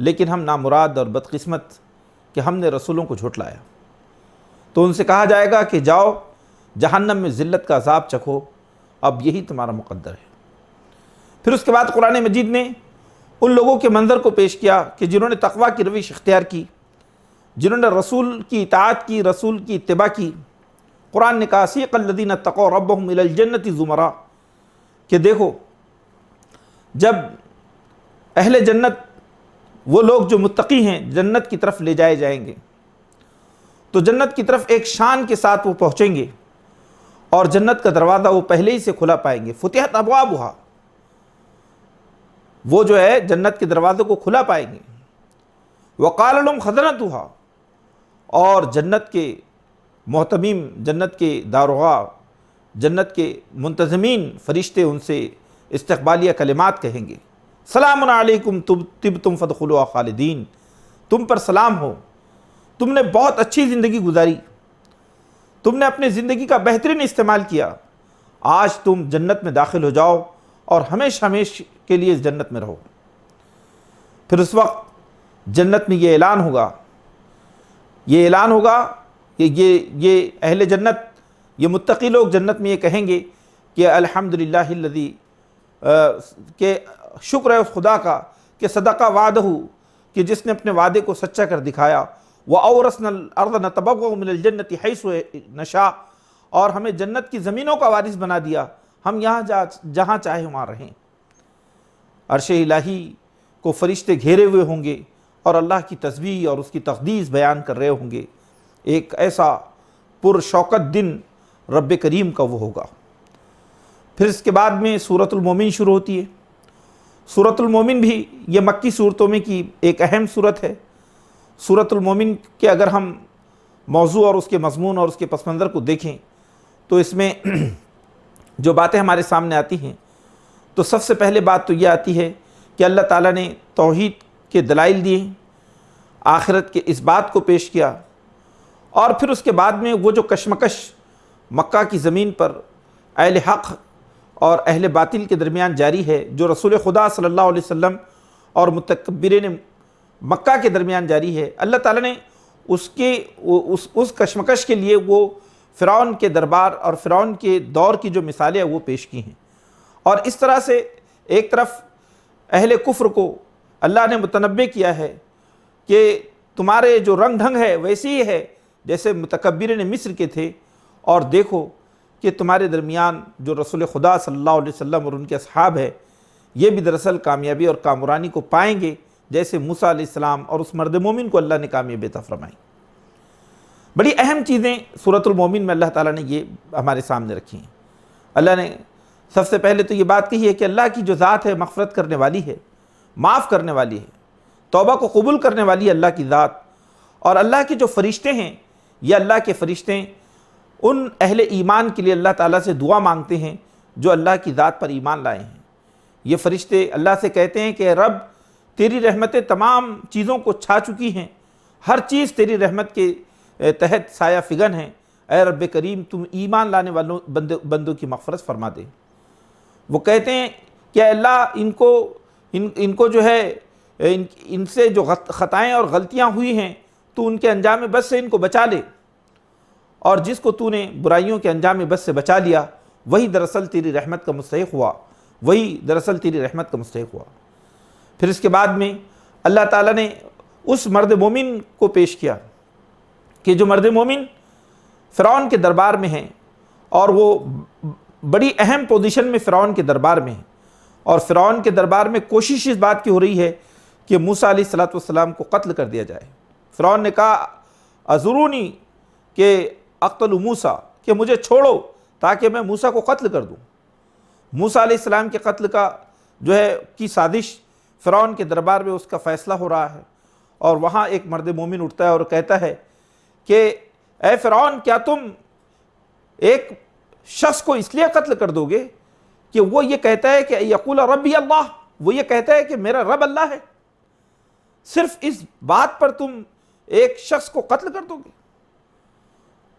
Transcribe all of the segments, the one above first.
لیکن ہم نامراد اور بدقسمت کہ ہم نے رسولوں کو جھٹلایا۔ تو ان سے کہا جائے گا کہ جاؤ جہنم میں ذلت کا عذاب چکھو، اب یہی تمہارا مقدر ہے۔ پھر اس کے بعد قرآن مجید نے ان لوگوں کے منظر کو پیش کیا کہ جنہوں نے تقویٰ کی روش اختیار کی، جنہوں نے رسول کی اطاعت کی، رسول کی اتباع کی۔ قرآن نے کہا سیق الذین اتقوا ربہم الی الجنۃ زمرا، کہ دیکھو جب اہل جنت، وہ لوگ جو متقی ہیں، جنت کی طرف لے جائے جائیں گے تو جنت کی طرف ایک شان کے ساتھ وہ پہنچیں گے اور جنت کا دروازہ وہ پہلے ہی سے کھلا پائیں گے۔ فتحت ابوابها، وہ جو ہے جنت کے دروازے کو کھلا پائیں گے۔ وقال لهم خزنتها، اور جنت کے محتمین، جنت کے داروغہ، جنت کے منتظمین فرشتے ان سے استقبالیہ کلمات کہیں گے، سلام علیکم طبتم فادخلوها خالدین، تم پر سلام ہو، تم نے بہت اچھی زندگی گزاری، تم نے اپنے زندگی کا بہترین استعمال کیا، آج تم جنت میں داخل ہو جاؤ اور ہمیشہ ہمیشہ کے لیے اس جنت میں رہو۔ پھر اس وقت جنت میں یہ اعلان ہوگا کہ یہ اہل جنت، یہ متقی لوگ جنت میں یہ کہیں گے کہ الحمدللہ الذی، کہ شکر ہے اس خدا کا کہ صدقہ وعدہ، کہ جس نے اپنے وعدے کو سچا کر دکھایا، وَأَوْرَثْنَا الْأَرْضَ نَتَبَوَّأُ مِنَ الْجَنَّةِ حَيْثُ نَشَاءُ، اور ہمیں جنت کی زمینوں کا وارث بنا دیا، ہم یہاں جہاں چاہے وہاں رہیں۔ عرش الہی کو فرشتے گھیرے ہوئے ہوں گے اور اللہ کی تسبیح اور اس کی تقدیس بیان کر رہے ہوں گے۔ ایک ایسا پرشوکت دن رب کریم کا وہ ہوگا۔ پھر اس کے بعد میں سورۃ المومن شروع ہوتی ہے۔ سورۃ المومن بھی یہ مکی صورتوں میں کی ایک اہم صورت ہے۔ سورۃ المومن کے اگر ہم موضوع اور اس کے مضمون اور اس کے پس منظر کو دیکھیں تو اس میں جو باتیں ہمارے سامنے آتی ہیں تو سب سے پہلے بات تو یہ آتی ہے کہ اللہ تعالیٰ نے توحید کے دلائل دیے، آخرت کے اس بات کو پیش کیا، اور پھر اس کے بعد میں وہ جو کشمکش مکہ کی زمین پر اہل حق اور اہل باطل کے درمیان جاری ہے، جو رسول خدا صلی اللہ علیہ وسلم اور متکبرین مکہ کے درمیان جاری ہے، اللہ تعالیٰ نے اس کشمکش کے لیے وہ فرعون کے دربار اور فرعون کے دور کی جو مثالیں وہ پیش کی ہیں۔ اور اس طرح سے ایک طرف اہل کفر کو اللہ نے متنبع کیا ہے کہ تمہارے جو رنگ ڈھنگ ہے ویسے ہی ہے جیسے متکبرین مصر کے تھے، اور دیکھو کہ تمہارے درمیان جو رسول خدا صلی اللہ علیہ وسلم اور ان کے اصحاب ہے، یہ بھی دراصل کامیابی اور کامرانی کو پائیں گے جیسے موسیٰ علیہ السلام اور اس مرد مومن کو اللہ نے کامیابی عطا فرمائی۔ بڑی اہم چیزیں سورۃ المومن میں اللہ تعالیٰ نے یہ ہمارے سامنے رکھی ہیں۔ اللہ نے سب سے پہلے تو یہ بات کہی ہے کہ اللہ کی جو ذات ہے مغفرت کرنے والی ہے، معاف کرنے والی ہے، توبہ کو قبول کرنے والی ہے اللہ کی ذات، اور اللہ کے جو فرشتے ہیں یہ اللہ کے فرشتے ان اہل ایمان کے لیے اللہ تعالیٰ سے دعا مانگتے ہیں جو اللہ کی ذات پر ایمان لائے ہیں۔ یہ فرشتے اللہ سے کہتے ہیں کہ رب تیری رحمتیں تمام چیزوں کو چھا چکی ہیں، ہر چیز تیری رحمت کے تحت سایہ فگن ہے، اے رب کریم تم ایمان لانے والوں بندوں کی مغفرت فرما دے۔ وہ کہتے ہیں کہ اللہ ان کو جو ہے ان سے جو خطائیں اور غلطیاں ہوئی ہیں تو ان کے انجام بد سے ان کو بچا لے، اور جس کو تو نے برائیوں کے انجام بد سے بچا لیا وہی دراصل تیری رحمت کا مستحق ہوا۔ پھر اس کے بعد میں اللہ تعالیٰ نے اس مرد مومن کو پیش کیا کہ جو مرد مومن فرعون کے دربار میں ہیں، اور وہ بڑی اہم پوزیشن میں فرعون کے دربار میں ہیں، اور فرعون کے دربار میں کوشش اس بات کی ہو رہی ہے کہ موسیٰ علیہ السلام کو قتل کر دیا جائے۔ فرعون نے کہا اذرونی کہ اقتل موسیٰ، کہ مجھے چھوڑو تاکہ میں موسیٰ کو قتل کر دوں۔ موسیٰ علیہ السلام کے قتل کا جو ہے کی سازش فرعون کے دربار میں اس کا فیصلہ ہو رہا ہے، اور وہاں ایک مرد مومن اٹھتا ہے اور کہتا ہے کہ اے فرعون، کیا تم ایک شخص کو اس لیے قتل کر دو گے کہ وہ یہ کہتا ہے کہ یقول ربی اللہ، وہ یہ کہتا ہے کہ میرا رب اللہ ہے، صرف اس بات پر تم ایک شخص کو قتل کر دو گے؟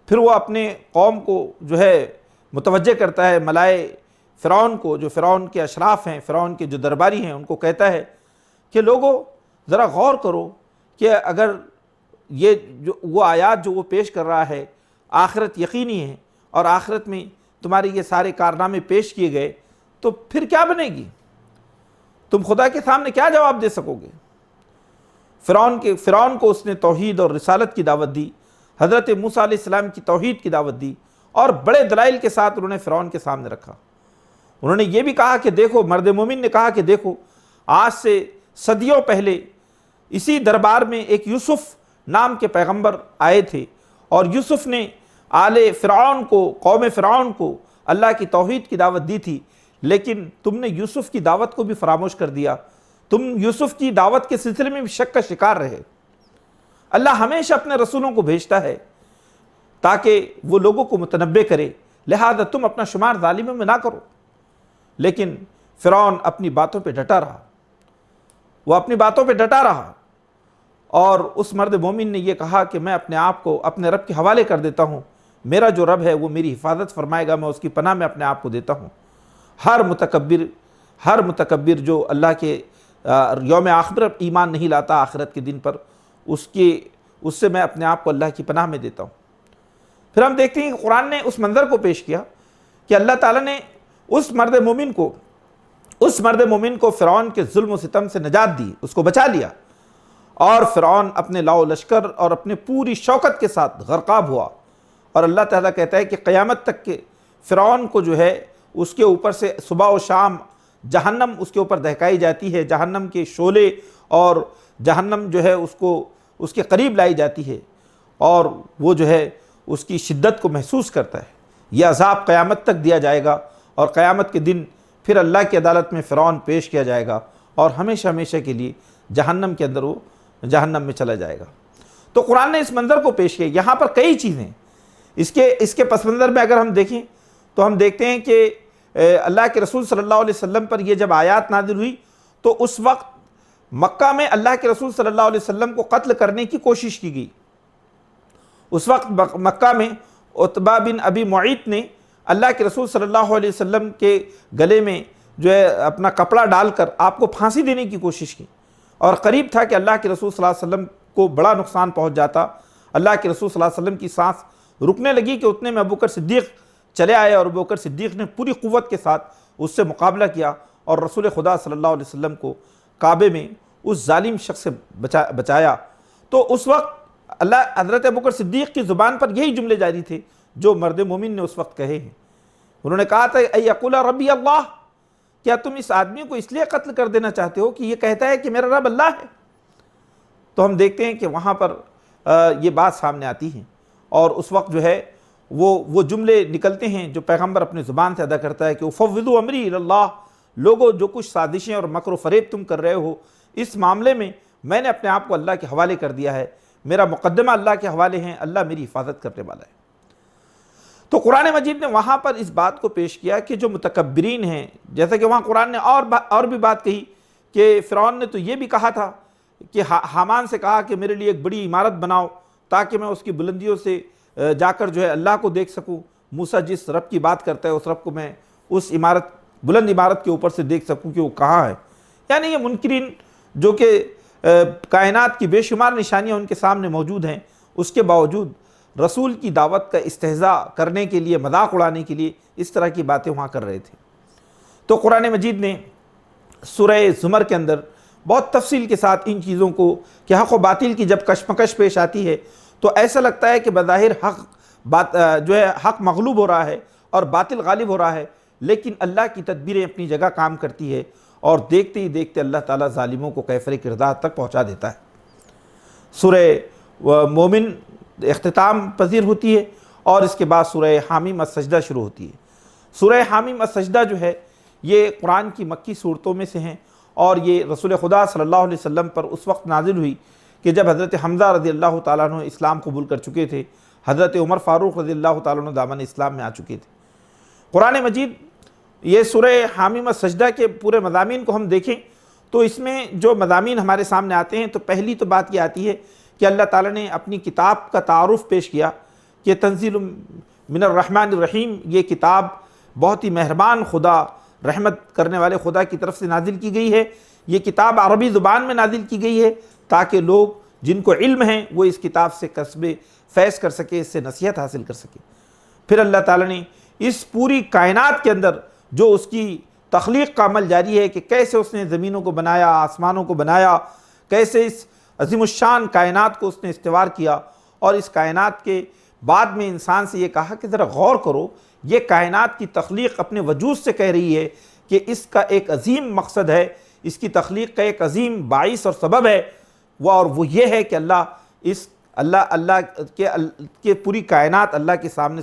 پھر وہ اپنے قوم کو جو ہے متوجہ کرتا ہے، ملائے فرعون کو، جو فرعون کے اشراف ہیں، فرعون کے جو درباری ہیں، ان کو کہتا ہے کہ لوگو ذرا غور کرو کہ اگر یہ جو وہ آیات جو وہ پیش کر رہا ہے آخرت یقینی ہے اور آخرت میں تمہارے یہ سارے کارنامے پیش کیے گئے تو پھر کیا بنے گی؟ تم خدا کے سامنے کیا جواب دے سکو گے؟ فرعون کو اس نے توحید اور رسالت کی دعوت دی، حضرت موسیٰ علیہ السلام کی توحید کی دعوت دی، اور بڑے دلائل کے ساتھ انہوں نے فرعون کے سامنے رکھا۔ انہوں نے یہ بھی کہا کہ دیکھو، مرد مومن نے کہا کہ دیکھو، آج سے صدیوں پہلے اسی دربار میں ایک یوسف نام کے پیغمبر آئے تھے، اور یوسف نے آل فرعون کو، قوم فرعون کو اللہ کی توحید کی دعوت دی تھی، لیکن تم نے یوسف کی دعوت کو بھی فراموش کر دیا، تم یوسف کی دعوت کے سلسلے میں بھی شک کا شکار رہے۔ اللہ ہمیشہ اپنے رسولوں کو بھیجتا ہے تاکہ وہ لوگوں کو متنبہ کرے، لہذا تم اپنا شمار ظالموں میں نہ کرو۔ لیکن فرعون اپنی باتوں پہ ڈٹا رہا، وہ اپنی باتوں پہ ڈٹا رہا، اور اس مرد مومن نے یہ کہا کہ میں اپنے آپ کو اپنے رب کے حوالے کر دیتا ہوں، میرا جو رب ہے وہ میری حفاظت فرمائے گا، میں اس کی پناہ میں اپنے آپ کو دیتا ہوں۔ ہر متکبر جو اللہ کے یوم آخر ایمان نہیں لاتا، آخرت کے دن پر، اس سے میں اپنے آپ کو اللہ کی پناہ میں دیتا ہوں۔ پھر ہم دیکھتے ہیں کہ قرآن نے اس منظر کو پیش کیا کہ اللہ تعالیٰ نے اس مرد مومن کو فرعون کے ظلم و ستم سے نجات دی، اس کو بچا لیا، اور فرعون اپنے لاؤ لشکر اور اپنے پوری شوکت کے ساتھ غرقاب ہوا۔ اور اللہ تعالیٰ کہتا ہے کہ قیامت تک کے فرعون کو جو ہے اس کے اوپر سے صبح و شام جہنم اس کے اوپر دہکائی جاتی ہے، جہنم کے شعلے اور جہنم جو ہے اس کے قریب لائی جاتی ہے، اور وہ جو ہے اس کی شدت کو محسوس کرتا ہے۔ یہ عذاب قیامت تک دیا جائے گا، اور قیامت کے دن پھر اللہ کی عدالت میں فرعون پیش کیا جائے گا، اور ہمیشہ ہمیشہ کے لیے جہنم کے اندر وہ جہنم میں چلا جائے گا۔ تو قرآن نے اس منظر کو پیش کیا۔ یہاں پر کئی چیزیں اس کے پس منظر میں اگر ہم دیکھیں تو ہم دیکھتے ہیں کہ اللہ کے رسول صلی اللہ علیہ وسلم پر یہ جب آیات نازل ہوئی تو اس وقت مکہ میں اللہ کے رسول صلی اللہ علیہ وسلم کو قتل کرنے کی کوشش کی گئی۔ اس وقت مکہ میں عتبہ بن ابی معیط نے اللہ کے رسول صلی اللہ علیہ وسلم کے گلے میں جو ہے اپنا کپڑا ڈال کر آپ کو پھانسی دینے کی کوشش کی، اور قریب تھا کہ اللہ کے رسول صلی اللہ علیہ وسلم کو بڑا نقصان پہنچ جاتا۔ اللہ کے رسول صلی اللہ علیہ وسلم کی سانس رکنے لگی کہ اتنے میں ابوبکر صدیق چلے آئے، اور ابوبکر صدیق نے پوری قوت کے ساتھ اس سے مقابلہ کیا، اور رسول خدا صلی اللہ علیہ وسلم کو کعبے میں اس ظالم شخص سے بچایا۔ تو اس وقت حضرت ابوبکر صدیق کی زبان پر یہی جملے جاری تھے جو مرد مومن نے اس وقت کہے ہیں۔ انہوں نے کہا تھا اے یقول ربی اللہ، کیا تم اس آدمی کو اس لیے قتل کر دینا چاہتے ہو کہ یہ کہتا ہے کہ میرا رب اللہ ہے؟ تو ہم دیکھتے ہیں کہ وہاں پر یہ بات سامنے آتی ہے، اور اس وقت جو ہے وہ جملے نکلتے ہیں جو پیغمبر اپنی زبان سے ادا کرتا ہے کہ افوض امری الی اللہ، لوگوں جو کچھ سازشیں اور مکر و فریب تم کر رہے ہو، اس معاملے میں نے اپنے آپ کو اللہ کے حوالے کر دیا ہے، میرا مقدمہ اللہ کے حوالے ہیں، اللہ میری حفاظت کرنے والا ہے۔ تو قرآن مجید نے وہاں پر اس بات کو پیش کیا کہ جو متکبرین ہیں، جیسا کہ وہاں قرآن نے اور بھی بات کہی کہ فرعون نے تو یہ بھی کہا تھا کہ حامان سے کہا کہ میرے لیے ایک بڑی عمارت بناؤ تاکہ میں اس کی بلندیوں سے جا کر جو ہے اللہ کو دیکھ سکوں، موسیٰ جس رب کی بات کرتا ہے اس رب کو میں اس بلند عمارت کے اوپر سے دیکھ سکوں کہ وہ کہاں ہے۔ یعنی یہ منکرین جو کہ کائنات کی بے شمار نشانیاں ان کے سامنے موجود ہیں، اس کے باوجود رسول کی دعوت کا استہزاء کرنے کے لیے، مذاق اڑانے کے لیے اس طرح کی باتیں وہاں کر رہے تھے۔ تو قرآن مجید نے سورہ زمر کے اندر بہت تفصیل کے ساتھ ان چیزوں کو کہ حق و باطل کی جب کشمکش پیش آتی ہے تو ایسا لگتا ہے کہ بظاہر حق مغلوب ہو رہا ہے اور باطل غالب ہو رہا ہے، لیکن اللہ کی تدبیریں اپنی جگہ کام کرتی ہے، اور دیکھتے ہی دیکھتے اللہ تعالیٰ ظالموں کو کیفر کردار تک پہنچا دیتا ہے۔ سورہ مومن اختتام پذیر ہوتی ہے، اور اس کے بعد سورہ حامیم السجدہ شروع ہوتی ہے۔ سورہ حامیم السجدہ جو ہے یہ قرآن کی مکی صورتوں میں سے ہیں، اور یہ رسول خدا صلی اللہ علیہ وسلم پر اس وقت نازل ہوئی کہ جب حضرت حمزہ رضی اللہ تعالیٰ عنہ اسلام قبول کر چکے تھے، حضرت عمر فاروق رضی اللہ تعالیٰ عنہ دامن اسلام میں آ چکے تھے۔ قرآن مجید یہ سورہ حامیم السجدہ کے پورے مضامین کو ہم دیکھیں تو اس میں جو مضامین ہمارے سامنے آتے ہیں تو پہلی تو بات یہ آتی ہے کہ اللہ تعالیٰ نے اپنی کتاب کا تعارف پیش کیا کہ تنزیل من الرحمن الرحیم، یہ کتاب بہت ہی مہربان خدا رحمت کرنے والے خدا کی طرف سے نازل کی گئی ہے۔ یہ کتاب عربی زبان میں نازل کی گئی ہے تاکہ لوگ جن کو علم ہیں وہ اس کتاب سے کسب فیض کر سکے، اس سے نصیحت حاصل کر سکے۔ پھر اللہ تعالیٰ نے اس پوری کائنات کے اندر جو اس کی تخلیق کا عمل جاری ہے کہ کیسے اس نے زمینوں کو بنایا، آسمانوں کو بنایا، کیسے اس عظیم الشان کائنات کو اس نے استوار کیا، اور اس کائنات کے بعد میں انسان سے یہ کہا کہ ذرا غور کرو، یہ کائنات کی تخلیق اپنے وجود سے کہہ رہی ہے کہ اس کا ایک عظیم مقصد ہے، اس کی تخلیق کا ایک عظیم باعث اور سبب ہے، اور وہ یہ ہے کہ اللہ کے پوری کائنات اللہ کے سامنے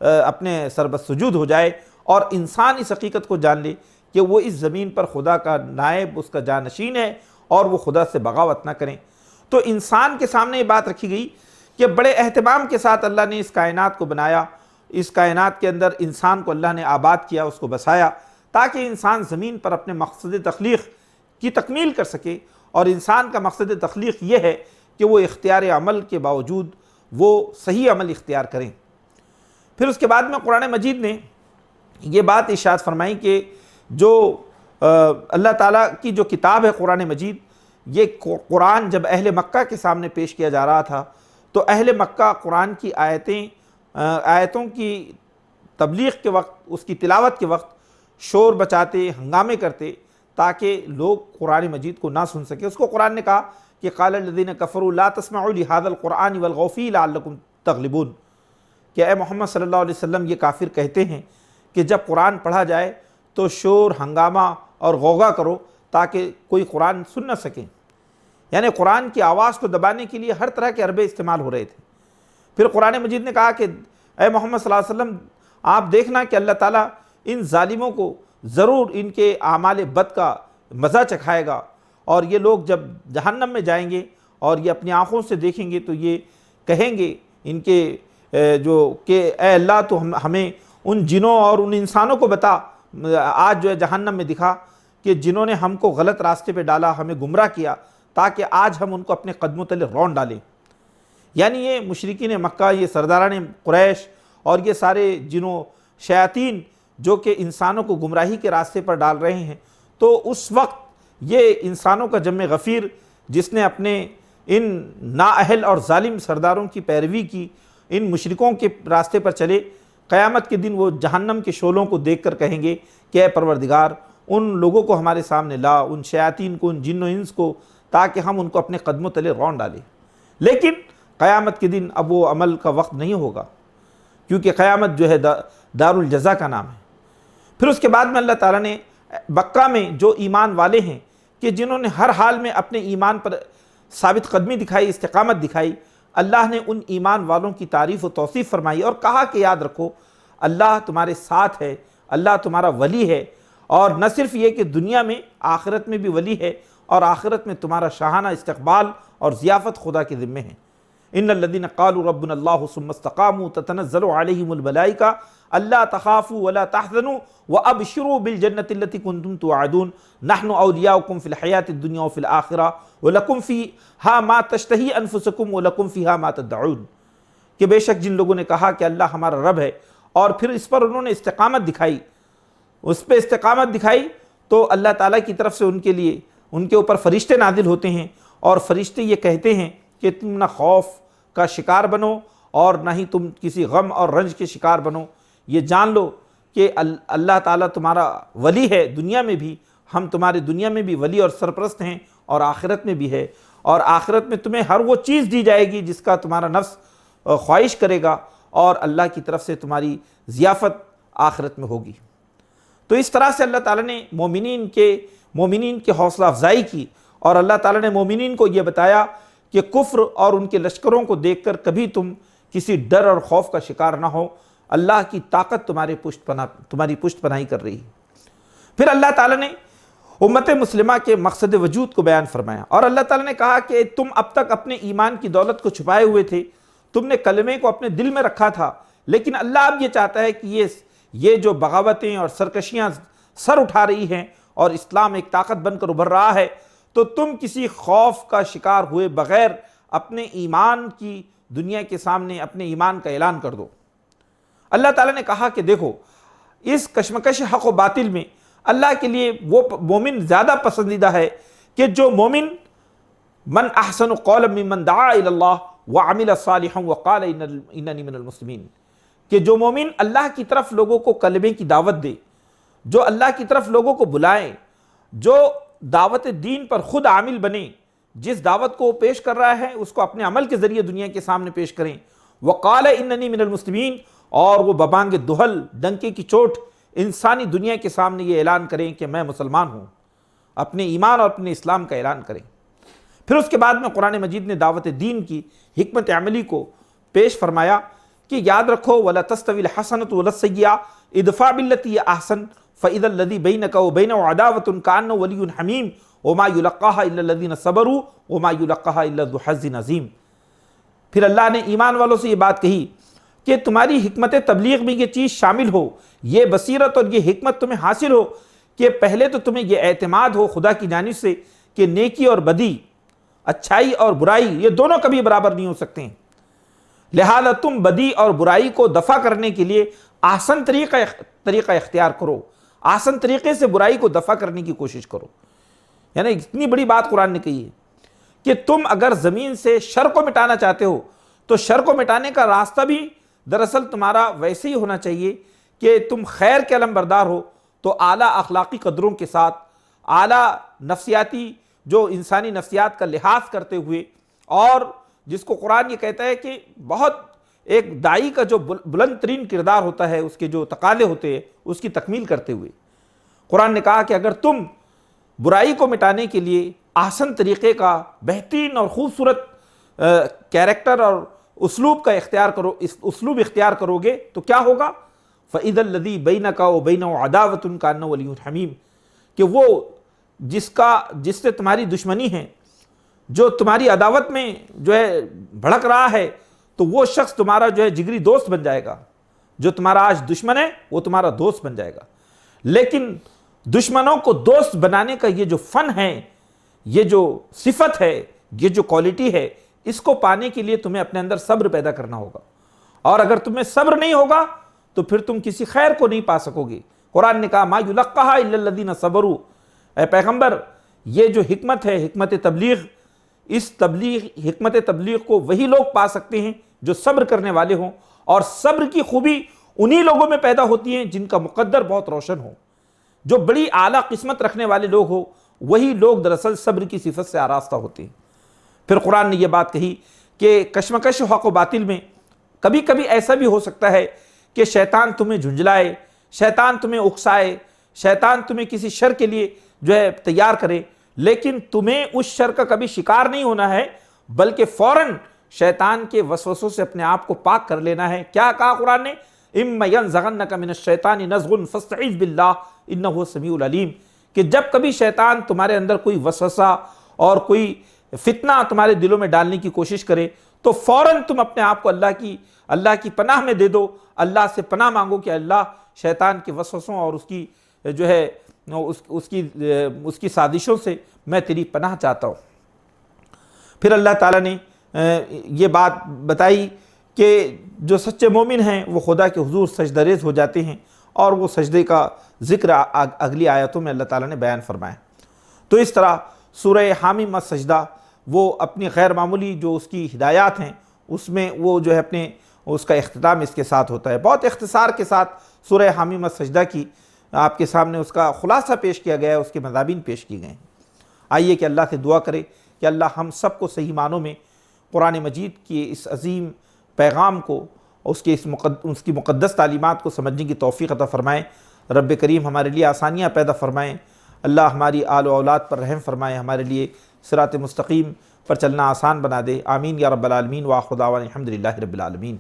اپنے سربسجود ہو جائے، اور انسان اس حقیقت کو جان لے کہ وہ اس زمین پر خدا کا نائب، اس کا جانشین ہے، اور وہ خدا سے بغاوت نہ کریں۔ تو انسان کے سامنے یہ بات رکھی گئی کہ بڑے اہتمام کے ساتھ اللہ نے اس کائنات کو بنایا، اس کائنات کے اندر انسان کو اللہ نے آباد کیا، اس کو بسایا، تاکہ انسان زمین پر اپنے مقصد تخلیق کی تکمیل کر سکے۔ اور انسان کا مقصد تخلیق یہ ہے کہ وہ اختیار عمل کے باوجود وہ صحیح عمل اختیار کریں۔ پھر اس کے بعد میں قرآن مجید نے یہ بات ارشاد فرمائی کہ جو اللہ تعالیٰ کی جو کتاب ہے قرآن مجید، یہ قرآن جب اہل مکہ کے سامنے پیش کیا جا رہا تھا تو اہل مکہ قرآن کی آیتوں کی تبلیغ کے وقت، اس کی تلاوت کے وقت شور بچاتے، ہنگامے کرتے تاکہ لوگ قرآن مجید کو نہ سن سکے۔ اس کو قرآن نے کہا کہ قال الذین کفروا لا تسمعوا لهذا القرآن والغوا فیہ لعلکم تغلبون، کہ اے محمد صلی اللہ علیہ وسلم، یہ کافر کہتے ہیں کہ جب قرآن پڑھا جائے تو شور، ہنگامہ اور غوغا کرو تاکہ کوئی قرآن سن نہ سکیں، یعنی قرآن کی آواز کو دبانے کے لیے ہر طرح کے حربے استعمال ہو رہے تھے۔ پھر قرآن مجید نے کہا کہ اے محمد صلی اللہ علیہ وسلم، آپ دیکھنا کہ اللہ تعالیٰ ان ظالموں کو ضرور ان کے اعمال بد کا مزہ چکھائے گا، اور یہ لوگ جب جہنم میں جائیں گے اور یہ اپنی آنکھوں سے دیکھیں گے تو یہ کہیں گے ان کے کہ اے اللہ تو ہمیں ان جنوں اور ان انسانوں کو بتا، آج جو ہے جہنم میں دکھا کہ جنہوں نے ہم کو غلط راستے پہ ڈالا، ہمیں گمراہ کیا، تاکہ آج ہم ان کو اپنے قدموں تلے رون ڈالیں۔ یعنی یہ مشرکین مکہ، یہ سرداران قریش اور یہ سارے جنوں شیاطین جو کہ انسانوں کو گمراہی کے راستے پر ڈال رہے ہیں، تو اس وقت یہ انسانوں کا جمع غفیر جس نے اپنے ان نااہل اور ظالم سرداروں کی پیروی کی، ان مشرکوں کے راستے پر چلے، قیامت کے دن وہ جہنم کے شعلوں کو دیکھ کر کہیں گے کہ اے پروردگار، ان لوگوں کو ہمارے سامنے لا، ان شیاطین کو، ان جن و انس کو، تاکہ ہم ان کو اپنے قدموں تلے رون ڈالیں۔ لیکن قیامت کے دن اب وہ عمل کا وقت نہیں ہوگا، کیونکہ قیامت جو ہے دار الجزا کا نام ہے۔ پھر اس کے بعد میں اللہ تعالیٰ نے مکہ میں جو ایمان والے ہیں کہ جنہوں نے ہر حال میں اپنے ایمان پر ثابت قدمی دکھائی، استقامت دکھائی، اللہ نے ان ایمان والوں کی تعریف و توصیف فرمائی اور کہا کہ یاد رکھو اللہ تمہارے ساتھ ہے، اللہ تمہارا ولی ہے، اور نہ صرف یہ کہ دنیا میں، آخرت میں بھی ولی ہے، اور آخرت میں تمہارا شاہانہ استقبال اور ضیافت خدا کے ذمے ہے۔ ان الذین قالوا ربنا اللہ ثم استقاموا تتنزل علیہم الملائکہ الا تخافوا ولا تحزنوا وابشروا بالجنۃ التي کنتم توعدون نحن اولیاؤکم فی الحیاۃ الدنیا وفی الآخرہ ولکم فیہا ما تشتہی انفسکم ولکم فیہا ما تدعون، کہ بے شک جن لوگوں نے کہا کہ اللہ ہمارا رب ہے اور پھر اس پر انہوں نے استقامت دکھائی، اس پہ استقامت دکھائی، تو اللہ تعالیٰ کی طرف سے ان کے لیے، ان کے اوپر فرشتے نازل ہوتے ہیں، اور فرشتے یہ کہتے ہیں کہ تم نہ خوف کا شکار بنو اور نہ ہی تم کسی غم اور رنج کے شکار بنو، یہ جان لو کہ اللہ تعالیٰ تمہارا ولی ہے، دنیا میں بھی، ہم تمہارے دنیا میں بھی ولی اور سرپرست ہیں، اور آخرت میں بھی ہے، اور آخرت میں تمہیں ہر وہ چیز دی جائے گی جس کا تمہارا نفس خواہش کرے گا، اور اللہ کی طرف سے تمہاری ضیافت آخرت میں ہوگی۔ تو اس طرح سے اللہ تعالیٰ نے مومنین کے حوصلہ افزائی کی، اور اللہ تعالیٰ نے مومنین کو یہ بتایا کہ کفر اور ان کے لشکروں کو دیکھ کر کبھی تم کسی ڈر اور خوف کا شکار نہ ہو، اللہ کی طاقت تمہاری پشت پناہی کر رہی ہے۔ پھر اللہ تعالیٰ نے امت مسلمہ کے مقصد وجود کو بیان فرمایا، اور اللہ تعالیٰ نے کہا کہ تم اب تک اپنے ایمان کی دولت کو چھپائے ہوئے تھے، تم نے کلمے کو اپنے دل میں رکھا تھا، لیکن اللہ اب یہ چاہتا ہے کہ یہ جو بغاوتیں اور سرکشیاں سر اٹھا رہی ہیں اور اسلام ایک طاقت بن کر ابھر رہا ہے، تو تم کسی خوف کا شکار ہوئے بغیر اپنے ایمان کی دنیا کے سامنے اپنے ایمان کا اعلان کر دو۔ اللہ تعالیٰ نے کہا کہ دیکھو، اس کشمکش حق و باطل میں اللہ کے لیے وہ مومن زیادہ پسندیدہ ہے کہ جو مومن من احسن قولا ممن دعا الی اللہ وعمل صالحا وقال اننی من المسلمین، کہ جو مومن اللہ کی طرف لوگوں کو کلمے کی دعوت دے، جو اللہ کی طرف لوگوں کو بلائیں، جو دعوت دین پر خود عامل بنے، جس دعوت کو وہ پیش کر رہا ہے اس کو اپنے عمل کے ذریعے دنیا کے سامنے پیش کریں، وقال اننی من المسلمین، اور وہ ببانگ دہل ڈنکے کی چوٹ انسانی دنیا کے سامنے یہ اعلان کریں کہ میں مسلمان ہوں، اپنے ایمان اور اپنے اسلام کا اعلان کریں۔ پھر اس کے بعد میں قرآن مجید نے دعوت دین کی حکمت عملی کو پیش فرمایا کہ یاد رکھو وَلَا تَسْتَوِي الْحَسَنَةُ وَلَا السَّيِّئَةُ ادْفَعْ بِالَّتِي هِيَ أَحْسَنُ فَإِذَا الَّذِي بَيْنَكَ وَبَيْنَهُ عَدَاوَةٌ كَأَنَّهُ وَلِيٌّ حَمِيمٌ وَمَا يُلَقَّاهَا إِلَّا الَّذِينَ صَبَرُوا وَمَا يُلَقَّاهَا إِلَّا ذُو حَظٍّ عَظِيمٍ۔ پھر اللہ نے ایمان والوں سے یہ بات کہی کہ تمہاری حکمت تبلیغ میں یہ چیز شامل ہو، یہ بصیرت اور یہ حکمت تمہیں حاصل ہو کہ پہلے تو تمہیں یہ اعتماد ہو خدا کی جانب سے کہ نیکی اور بدی، اچھائی اور برائی یہ دونوں کبھی برابر نہیں ہو سکتے ہیں، لہذا تم بدی اور برائی کو دفع کرنے کے لیے آسن طریقہ اختیار کرو، آسن طریقے سے برائی کو دفع کرنے کی کوشش کرو۔ یعنی اتنی بڑی بات قرآن نے کہی ہے کہ تم اگر زمین سے شر کو مٹانا چاہتے ہو تو شر کو مٹانے کا راستہ بھی دراصل تمہارا ویسے ہی ہونا چاہیے کہ تم خیر کے علم بردار ہو تو اعلیٰ اخلاقی قدروں کے ساتھ، اعلیٰ نفسیاتی جو انسانی نفسیات کا لحاظ کرتے ہوئے، اور جس کو قرآن یہ کہتا ہے کہ بہت ایک داعی کا جو بلند ترین کردار ہوتا ہے، اس کے جو تقاضے ہوتے ہیں اس کی تکمیل کرتے ہوئے قرآن نے کہا کہ اگر تم برائی کو مٹانے کے لیے آسن طریقے کا بہترین اور خوبصورت کیریکٹر اور اسلوب اختیار کرو گے تو کیا ہوگا؟ فَإِذَا الَّذِي بَيْنَكَ وَبَيْنَهُ عَدَاوَةٌ كَأَنَّهُ وَلِيٌّ حَمِيمٌ، کہ وہ جس سے تمہاری دشمنی ہے، جو تمہاری عداوت میں جو ہے بھڑک رہا ہے، تو وہ شخص تمہارا جو ہے جگری دوست بن جائے گا، جو تمہارا آج دشمن ہے وہ تمہارا دوست بن جائے گا۔ لیکن دشمنوں کو دوست بنانے کا یہ جو فن ہے، یہ جو صفت ہے، یہ جو کوالٹی ہے، اس کو پانے کے لیے تمہیں اپنے اندر صبر پیدا کرنا ہوگا، اور اگر تمہیں صبر نہیں ہوگا تو پھر تم کسی خیر کو نہیں پا سکو گے۔ قرآن نے کہا ما یلقاها الا الذین صبروا، اے پیغمبر یہ جو حکمت ہے، حکمت تبلیغ، اس حکمت تبلیغ کو وہی لوگ پا سکتے ہیں جو صبر کرنے والے ہوں، اور صبر کی خوبی انہی لوگوں میں پیدا ہوتی ہیں جن کا مقدر بہت روشن ہو، جو بڑی اعلیٰ قسمت رکھنے والے لوگ ہو، وہی لوگ دراصل صبر کی صفت سے آراستہ ہوتے ہیں۔ پھر قرآن نے یہ بات کہی کہ کشمکش حق و باطل میں کبھی کبھی ایسا بھی ہو سکتا ہے کہ شیطان تمہیں جھنجھلائے، شیطان تمہیں اکسائے، شیطان تمہیں کسی شر کے لیے جو ہے تیار کرے، لیکن تمہیں اس شر کا کبھی شکار نہیں ہونا ہے، بلکہ فوراً شیطان کے وسوسوں سے اپنے آپ کو پاک کر لینا ہے۔ کیا کہا قرآن نے؟ اِمَّا يَنزَغَنَّكَ مِنَ الشَّيْطَانِ نَزْغٌ فَاسْتَعِذْ بِاللَّهِ إِنَّهُ السَّمِيعُ الْعَلِيمُ، کہ جب کبھی شیطان تمہارے اندر کوئی وسوسہ اور کوئی فتنہ تمہارے دلوں میں ڈالنے کی کوشش کرے تو فوراً تم اپنے آپ کو اللہ کی پناہ میں دے دو، اللہ سے پناہ مانگو کہ اللہ شیطان کے وسوسوں اور اس کی جو ہے اس کی سازشوں سے میں تیری پناہ چاہتا ہوں۔ پھر اللہ تعالیٰ نے یہ بات بتائی کہ جو سچے مومن ہیں وہ خدا کے حضور سجدہ ریز ہو جاتے ہیں، اور وہ سجدے کا ذکر اگلی آیتوں میں اللہ تعالیٰ نے بیان فرمایا۔ تو اس طرح سورہ حامیم السجدہ وہ اپنی غیر معمولی جو اس کی ہدایات ہیں اس میں وہ جو ہے اس کا اختتام اس کے ساتھ ہوتا ہے۔ بہت اختصار کے ساتھ سورہ حامیم السجدہ کی آپ کے سامنے اس کا خلاصہ پیش کیا گیا ہے، اس کے مضامین پیش کیے گئے ہیں۔ آئیے کہ اللہ سے دعا کرے کہ اللہ ہم سب کو صحیح معنوں میں قرآن مجید کی اس عظیم پیغام کو، اس کی مقدس تعلیمات کو سمجھنے کی توفیق عطا فرمائیں۔ رب کریم ہمارے لیے آسانیاں پیدا فرمائیں، اللہ ہماری آل و اولاد پر رحم فرمائے، ہمارے لیے صراط مستقیم پر چلنا آسان بنا دے۔ آمین یا رب العالمین، وآخر دعوانا الحمدللہ رب العالمین۔